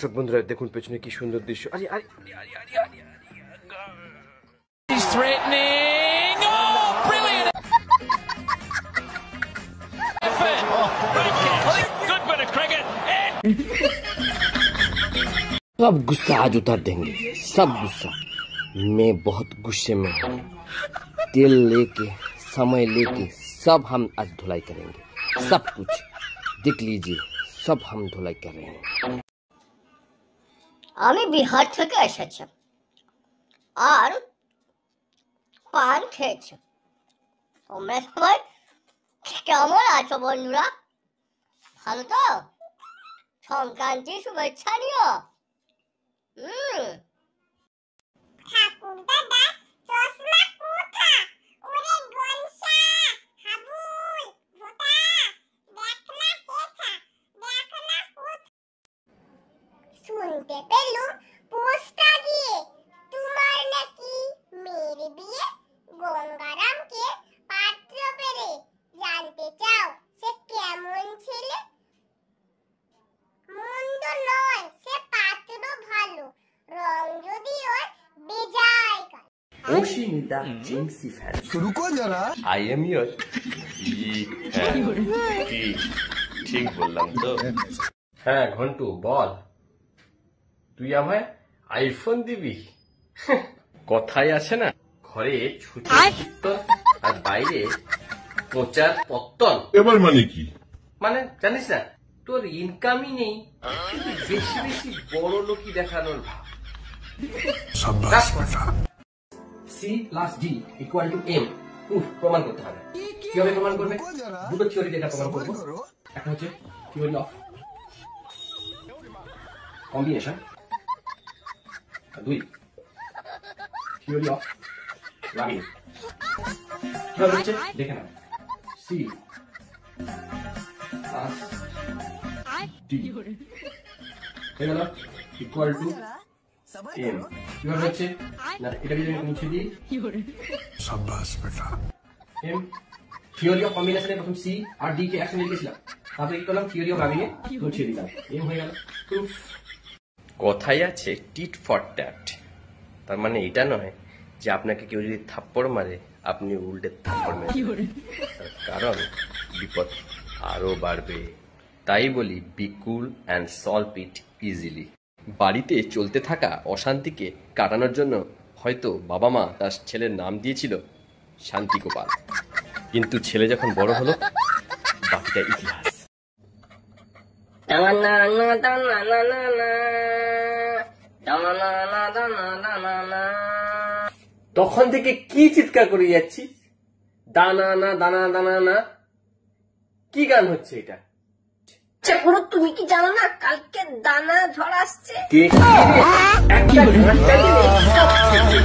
দর্শক বন্ধুরা দেখুন পেছনে কি সুন্দর দৃশ্য। আরে আরে আরে আরে আরে He's threatening. Oh, brilliant! Good bit of cricket. सब गुस्सा आज उतार देंगे, सब गुस्सा। मैं बहुत गुस्से में हूँ। तेल लेके समय लेके सब हम आज धुलाई करेंगे, सब कुछ देख लीजिए, सब हम धुलाई कर रहे हैं। আমি বিহার থেকে এসেছি আর পান খেয়েছি। তোমরা সবাই কেমন আছো বন্ধুরা? ভালো তো? সংক্রান্তির শুভেচ্ছা নিও। ঠাকুর দাদা চশমা কোথা? ওরে গনসা হাবুল ভোতা দেখনা কোথা দেখনা কোথা। শুনতে পেলুম পোস্টা দিয়ে তোমার নাকি মেয়ের বিয়ে। গঙ্গারামকে পাত্র পেরে জানতে চাও সে কেমন ছেলে? মন্দ নয়, সে পাত্র ভালো, রং যদি ওর বেজায় কালো। ओशिनिदा जिंक्सी फैन रुको जरा I am your big fan. ঠিক বললাম তো? হ্যাঁ ঘন্টু বল, তুই আমায় আইফোন দিবি? কথাই আছে না, ঘরে ছুটি আর বাইরে প্রচার পত্তন। এবার মানে কি? মানে জানিস না, তোর ইনকামই নেই, বেশি বেশি বড় লোকই দেখানোর ভাব। शाबाश बेटा। C plus D equal to M প্রমাণ করতে হবে। কিভাবে প্রমাণ করবে? দুটো থিওরি দিয়ে প্রমাণ করবো। একটা হচ্ছে থিওরি অফ কম্বিনেশন, দুই থিওরি অফ লাভিং। কিভাবে হচ্ছে দেখে নাও। সি প্লাস ডি হয়ে গেল ইকুয়াল টু এম। কিভাবে হচ্ছে না, এটা যদি আমি মুছে দিই शाबाश बेटा। এম থিওরি অফ কম্বিনেশনে প্রথম সি আর ডি কে একসঙ্গে লিখেছিলাম, তারপরে কি করলাম থিওরি অফ লাভিং এ মুছে দিলাম, এম হয়ে গেল প্রুফ। কথাই আছে টিট ফর ট্যাট, তার মানে এটা নয় যে আপনাকে কেউ যদি থাপ্পড় মারে আপনি উল্টে থাপ্পড় মারবেন, কারণ বিপদ আরো বাড়বে। তাই বলি B cool and solve it easily. বাড়িতে চলতে থাকা অশান্তিকে কাটানোর জন্য হয়তো বাবা মা তার ছেলের নাম দিয়েছিল শান্তি গোপাল, কিন্তু ছেলে যখন বড় হলো বাকিটা ইতিহাস। তখন থেকে কি চিৎকার করে যাচ্ছি? দানা না দানা দানা না, কি গান হচ্ছে এটা? পুরো তুমি কি জানো না কালকে দানা ঝড় আসছে? একটা ঘন্টা দিলে সব ঠিক হয়ে